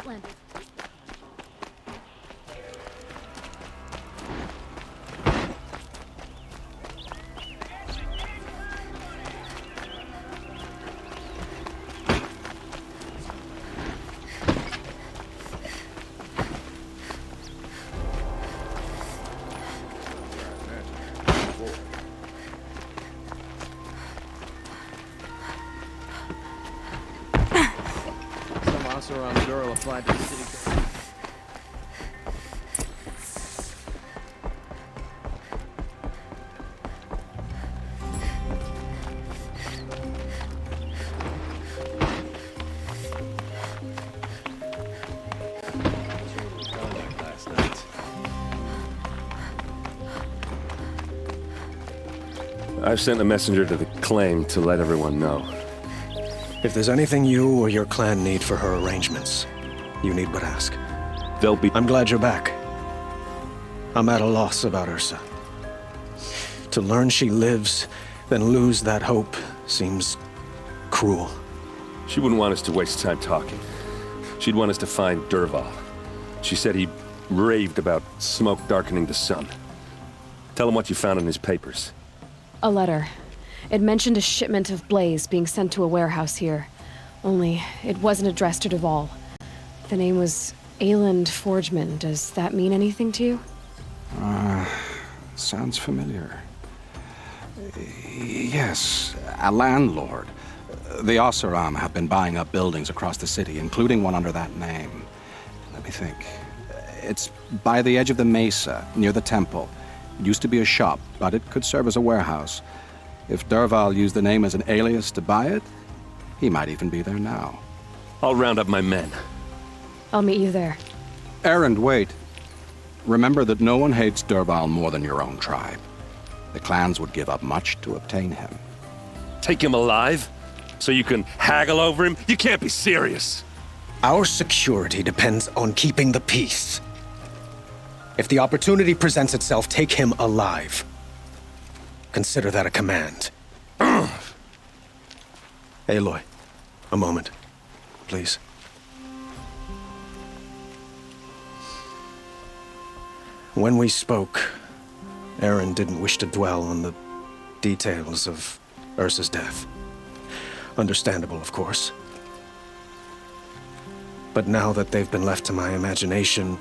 landed. On Guerrilla applied to the city. I've sent a messenger to the claim to let everyone know. If there's anything you or your clan need for her arrangements, you need but ask. They'll be... I'm glad you're back. I'm at a loss about Ursa. To learn she lives, then lose that hope, seems cruel. She wouldn't want us to waste time talking. She'd want us to find Dervahl. She said he raved about smoke darkening the sun. Tell him what you found in his papers. A letter. It mentioned a shipment of blaze being sent to a warehouse here. Only, it wasn't addressed to Dervahl. The name was Ayland Forgeman. Does that mean anything to you? Sounds familiar. Yes, a landlord. The Oseram have been buying up buildings across the city, including one under that name. Let me think. It's by the edge of the mesa, near the temple. It used to be a shop, but it could serve as a warehouse. If Dervahl used the name as an alias to buy it, he might even be there now. I'll round up my men. I'll meet you there. Erend, wait. Remember that no one hates Dervahl more than your own tribe. The clans would give up much to obtain him. Take him alive? So you can haggle over him? You can't be serious. Our security depends on keeping the peace. If the opportunity presents itself, take him alive. Consider that a command. Aloy, a moment, please. When we spoke, Erend didn't wish to dwell on the details of Ursa's death. Understandable, of course. But now that they've been left to my imagination,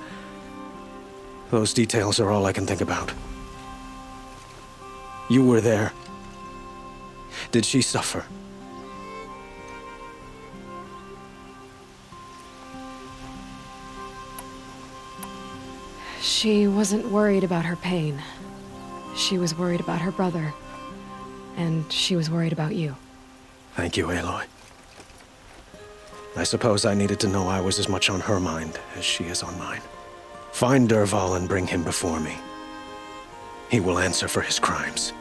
those details are all I can think about. You were there. Did she suffer? She wasn't worried about her pain. She was worried about her brother. And she was worried about you. Thank you, Aloy. I suppose I needed to know I was as much on her mind as she is on mine. Find Dervahl and bring him before me. He will answer for his crimes.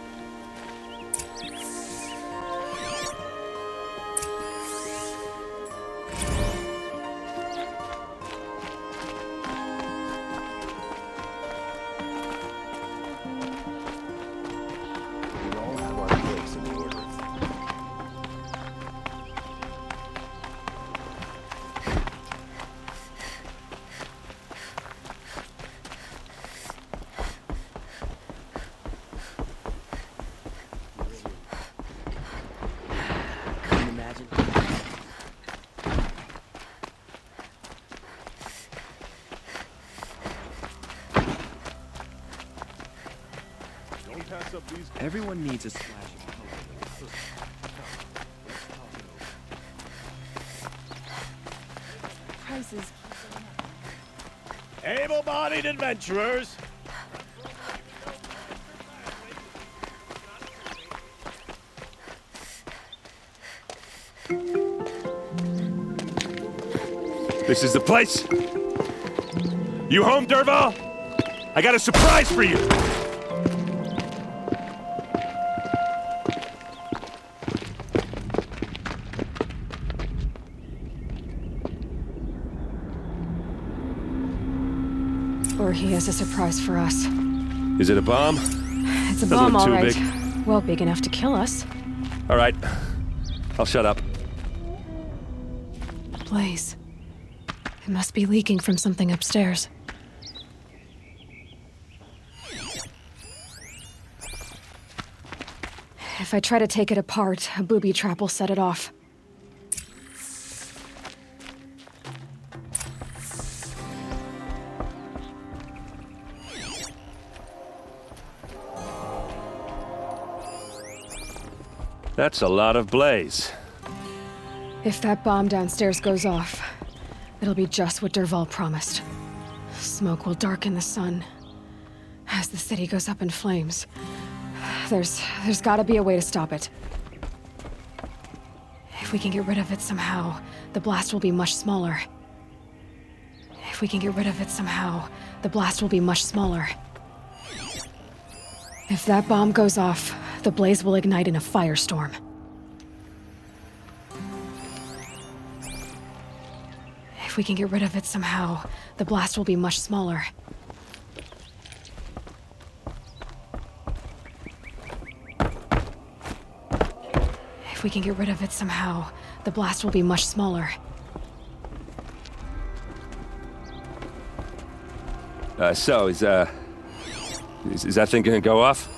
Everyone needs a splash of color. Prices. Able-bodied adventurers! This is the place? You home, Dervahl? I got a surprise for you! Or he has a surprise for us. Is it a bomb? It's a Doesn't bomb, look all too right. big. Well, big enough to kill us. All right. I'll shut up. Blaze. It must be leaking from something upstairs. If I try to take it apart, a booby trap will set it off. That's a lot of blaze. If that bomb downstairs goes off, it'll be just what Dervahl promised. Smoke will darken the sun as the city goes up in flames. There's gotta be a way to stop it. If we can get rid of it somehow, the blast will be much smaller. If we can get rid of it somehow, the blast will be much smaller. If that bomb goes off, the blaze will ignite in a firestorm. If we can get rid of it somehow, the blast will be much smaller. If we can get rid of it somehow, the blast will be much smaller. So, is that thing gonna go off?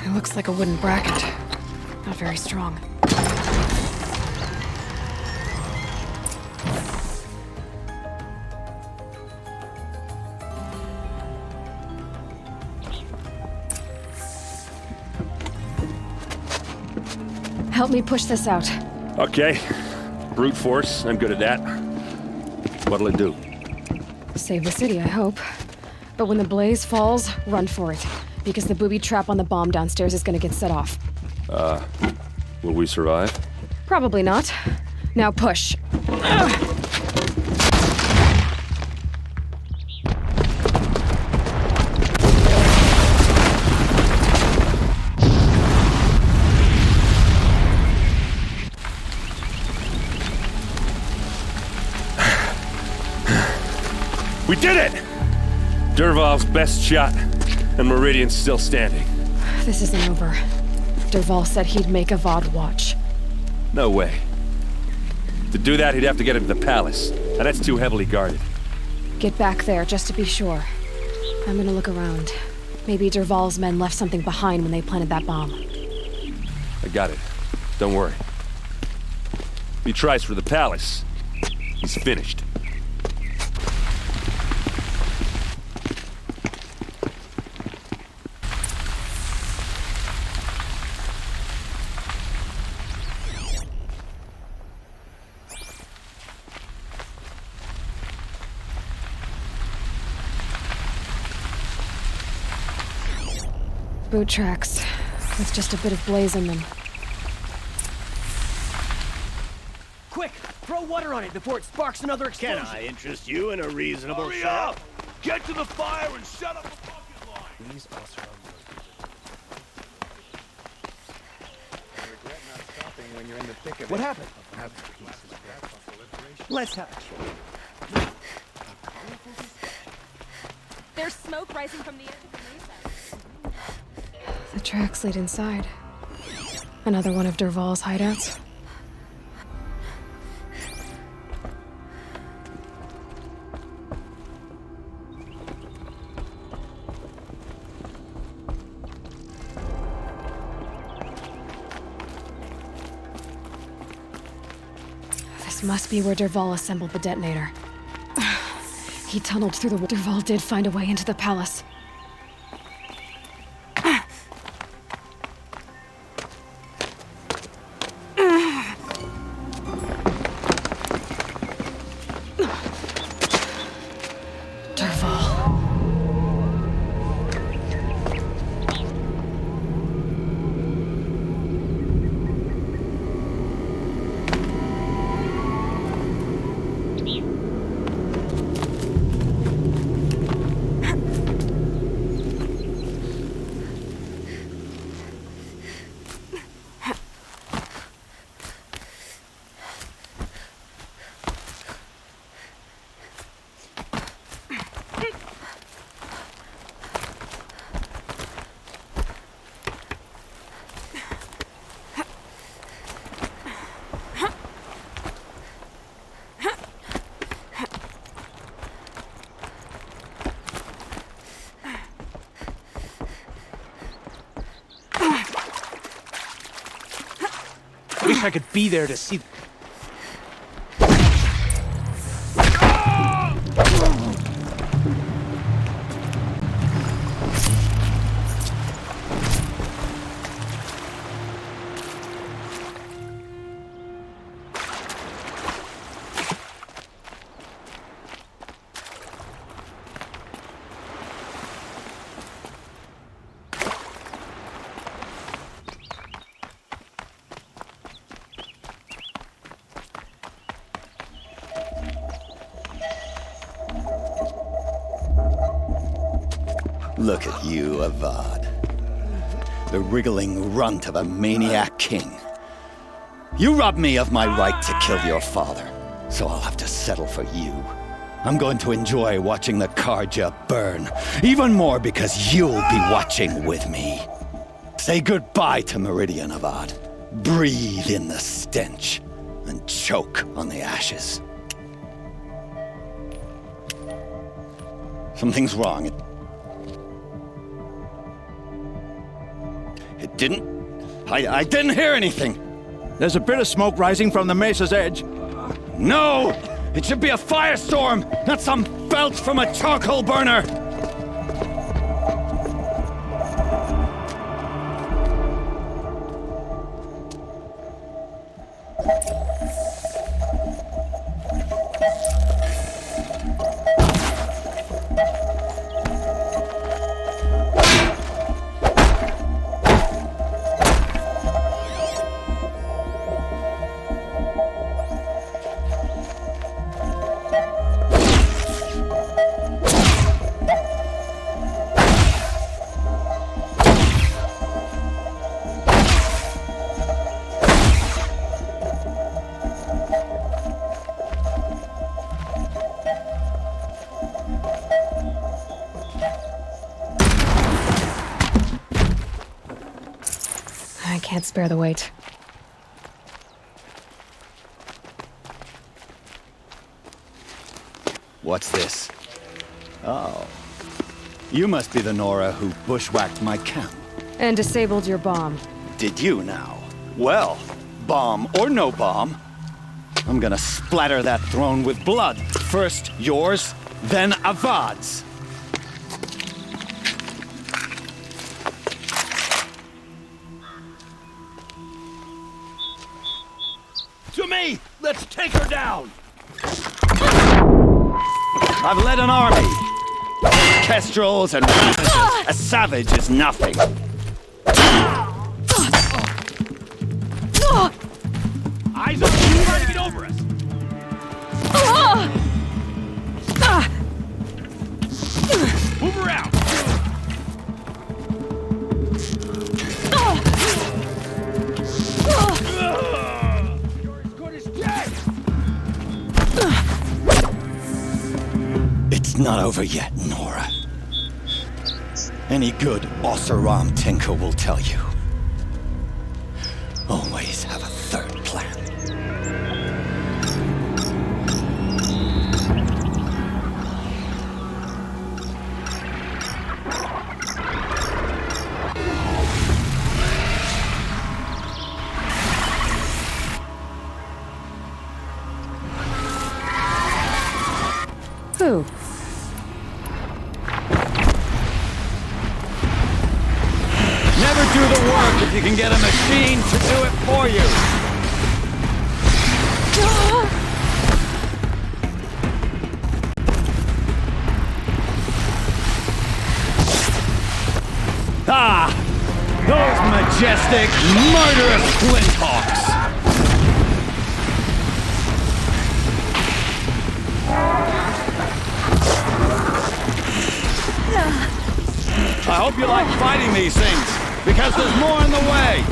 It looks like a wooden bracket. Not very strong. Help me push this out. Okay. Brute force, I'm good at that. What'll it do? Save the city, I hope. But when the blaze falls, run for it. Because the booby trap on the bomb downstairs is gonna get set off. Will we survive? Probably not. Now push. We did it! Dervahl's best shot, and Meridian's still standing. This isn't over. Dervahl said he'd make a VOD watch. No way. To do that, he'd have to get into the palace, and that's too heavily guarded. Get back there, just to be sure. I'm gonna look around. Maybe Dervahl's men left something behind when they planted that bomb. I got it. Don't worry. If he tries for the palace, he's finished. Boot tracks, with just a bit of blaze in them. Quick! Throw water on it before it sparks another explosion! Can I interest you in a reasonable Hurry shot? up! Get to the fire and set up a bucket line! These also are regret not stopping when you're in the thick of What it. happened? Let's have it. There's smoke rising from the edge of the mesa. The tracks lead inside. Another one of Dervahl's hideouts. This must be where Dervahl assembled the detonator. He tunneled through the wall. Dervahl did find a way into the palace. Wish I could be there to see. Look at you, Avad. The wriggling runt of a maniac king. You robbed me of my right to kill your father, so I'll have to settle for you. I'm going to enjoy watching the Karja burn, even more because you'll be watching with me. Say goodbye to Meridian, Avad. Breathe in the stench, and choke on the ashes. Something's wrong. It didn't... I didn't hear anything. There's a bit of smoke rising from the mesa's edge. No! It should be a firestorm, not some belch from a charcoal burner! I can't spare the weight. What's this? Oh. You must be the Nora who bushwhacked my camp. And disabled your bomb. Did you now? Well, bomb or no bomb, I'm gonna splatter that throne with blood. First yours, then Avad's. To me! Let's take her down! I've led an army. Kestrels and ravages. A savage is nothing. Eyes on you trying to get over us! Move her out! You're as good as dead! It's not over yet, Nora. Any good Oseram tinker will tell you. Always have a third plan. Who? Never do the work if you can get a machine to do it for you. Ah! Those majestic, murderous flinthawks! I hope you like fighting these things, because there's more in the way!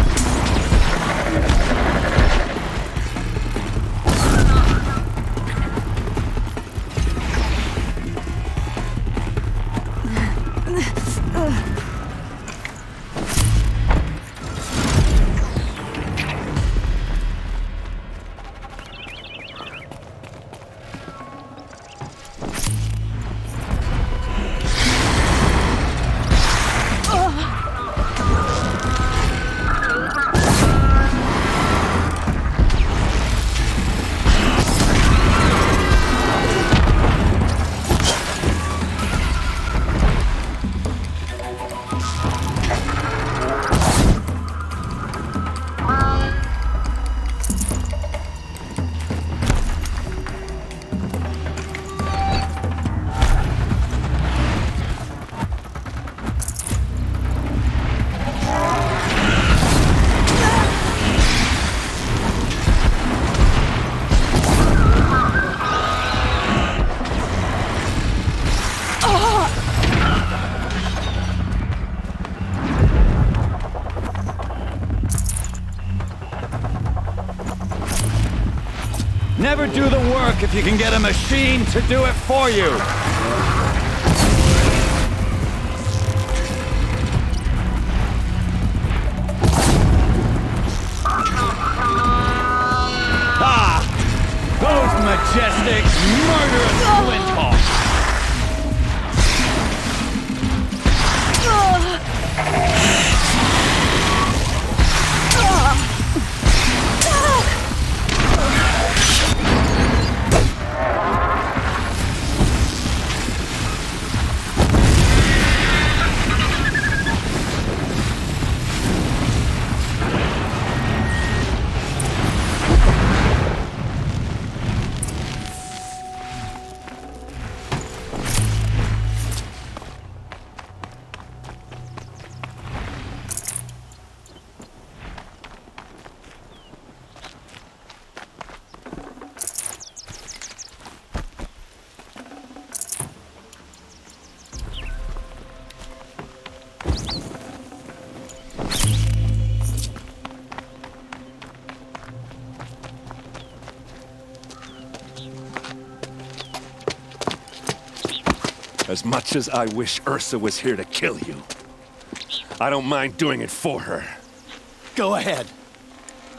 Never do the work if you can get a machine to do it for you. Ah! Those majestic, murderous flinthawks! As much as I wish Ursa was here to kill you, I don't mind doing it for her. Go ahead.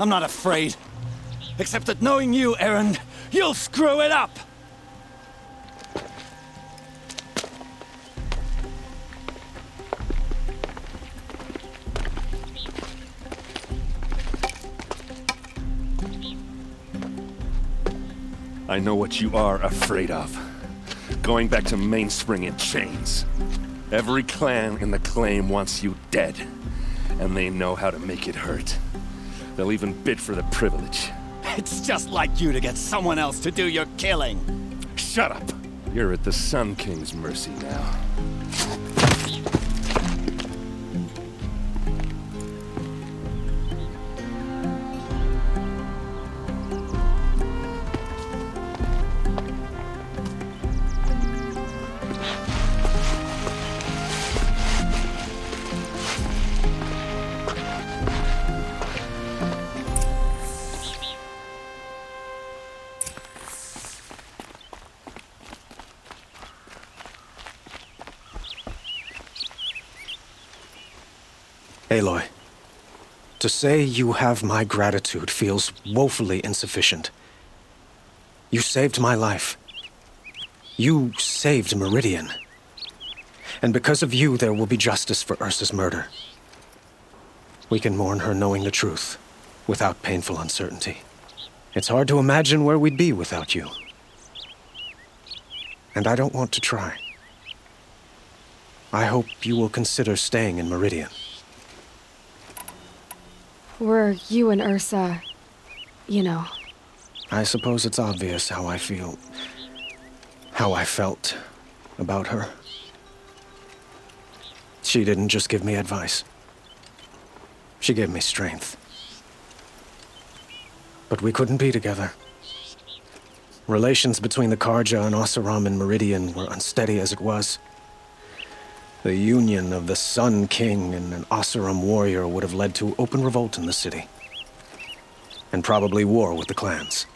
I'm not afraid. Except that knowing you, Aaron, you'll screw it up! I know what you are afraid of. Going back to Mainspring in chains. Every clan in the claim wants you dead, and they know how to make it hurt. They'll even bid for the privilege. It's just like you to get someone else to do your killing. Shut up! You're at the Sun King's mercy now. Aloy, to say you have my gratitude feels woefully insufficient. You saved my life. You saved Meridian. And because of you, there will be justice for Ursa's murder. We can mourn her knowing the truth, without painful uncertainty. It's hard to imagine where we'd be without you. And I don't want to try. I hope you will consider staying in Meridian. Were you and Ursa, you know? I suppose it's obvious how I feel. How I felt about her. She didn't just give me advice. She gave me strength. But we couldn't be together. Relations between the Karja and Oseram and Meridian were unsteady as it was. The union of the Sun King and an Oseram warrior would have led to open revolt in the city. And probably war with the clans.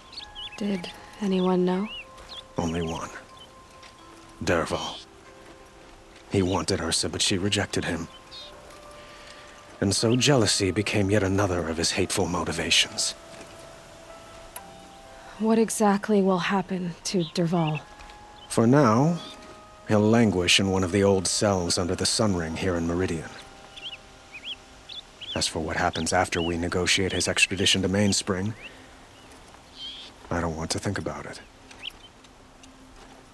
Did anyone know? Only one. Dervahl. He wanted Ursa, but she rejected him. And so jealousy became yet another of his hateful motivations. What exactly will happen to Dervahl? For now, he'll languish in one of the old cells under the Sun Ring here in Meridian. As for what happens after we negotiate his extradition to Mainspring, I don't want to think about it.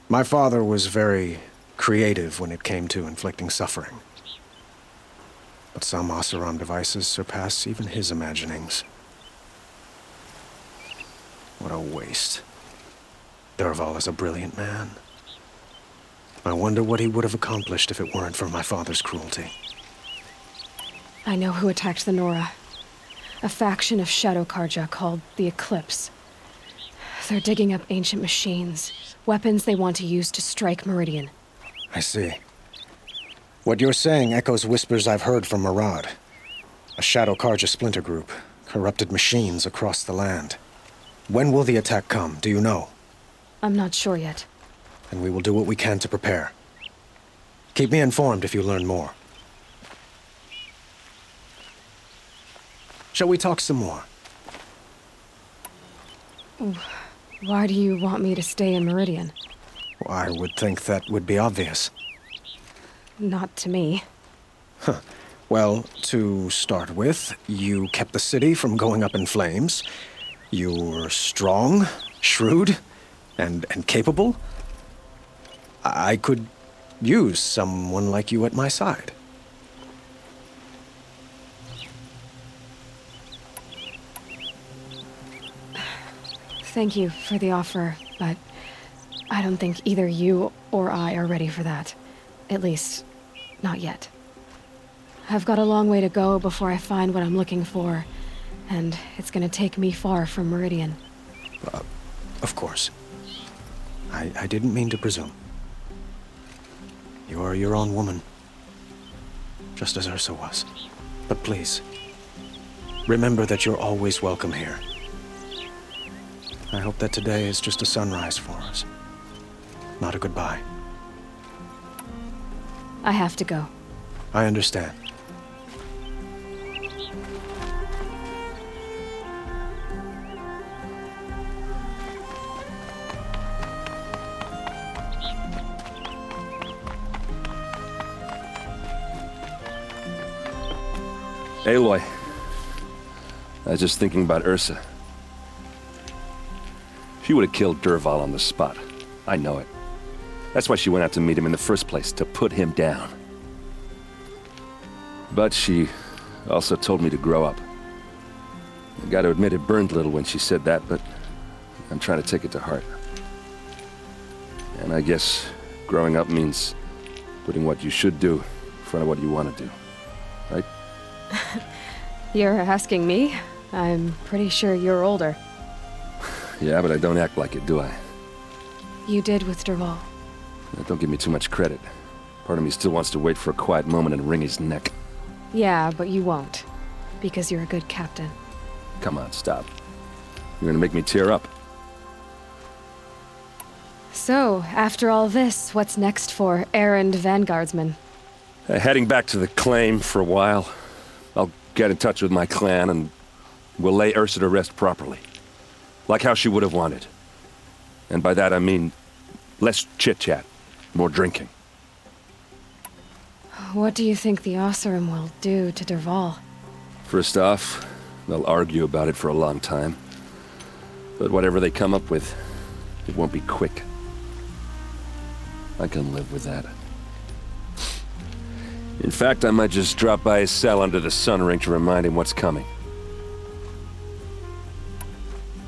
My father was very creative when it came to inflicting suffering. But some Oseram devices surpass even his imaginings. What a waste. Dervahl is a brilliant man. I wonder what he would have accomplished if it weren't for my father's cruelty. I know who attacked the Nora. A faction of Shadow Karja called the Eclipse. They're digging up ancient machines, weapons they want to use to strike Meridian. I see. What you're saying echoes whispers I've heard from Murad. A Shadow Karja splinter group, corrupted machines across the land. When will the attack come, do you know? I'm not sure yet. And we will do what we can to prepare. Keep me informed if you learn more. Shall we talk some more? Why do you want me to stay in Meridian? Well, I would think that would be obvious. Not to me. Well, to start with, you kept the city from going up in flames. You were strong, shrewd, and capable. I could use someone like you at my side. Thank you for the offer, but I don't think either you or I are ready for that. At least, not yet. I've got a long way to go before I find what I'm looking for, and it's gonna take me far from Meridian. Of course. I didn't mean to presume. You are your own woman, just as Ursa was. But please, remember that you're always welcome here. I hope that today is just a sunrise for us, not a goodbye. I have to go. I understand. Aloy, I was just thinking about Ursa. She would have killed Dervahl on the spot. I know it. That's why she went out to meet him in the first place, to put him down. But she also told me to grow up. I gotta admit it burned a little when she said that, but I'm trying to take it to heart. And I guess growing up means putting what you should do in front of what you want to do. Right? You're asking me? I'm pretty sure you're older. Yeah, but I don't act like it, do I? You did with Dervahl. Don't give me too much credit. Part of me still wants to wait for a quiet moment and wring his neck. Yeah, but you won't. Because you're a good captain. Come on, stop. You're gonna make me tear up. So, after all this, what's next for errand vanguardsman? Heading back to the claim for a while. I'll get in touch with my clan and we'll lay Ursa to rest properly. Like how she would have wanted. And by that I mean less chit-chat, more drinking. What do you think the Osseram will do to Derval? First off, they'll argue about it for a long time. But whatever they come up with, it won't be quick. I can live with that. In fact, I might just drop by his cell under the sun ring to remind him what's coming.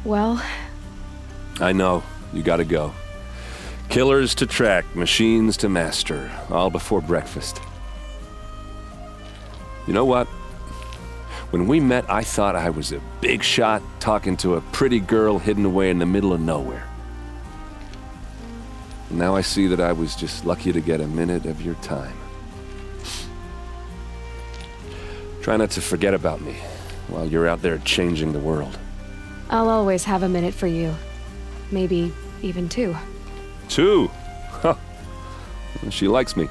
Well... I know, you gotta go. Killers to track, machines to master, all before breakfast. You know what? When we met, I thought I was a big shot talking to a pretty girl hidden away in the middle of nowhere. And now I see that I was just lucky to get a minute of your time. Try not to forget about me while you're out there changing the world. I'll always have a minute for you. Maybe even 2. 2? Huh. She likes me.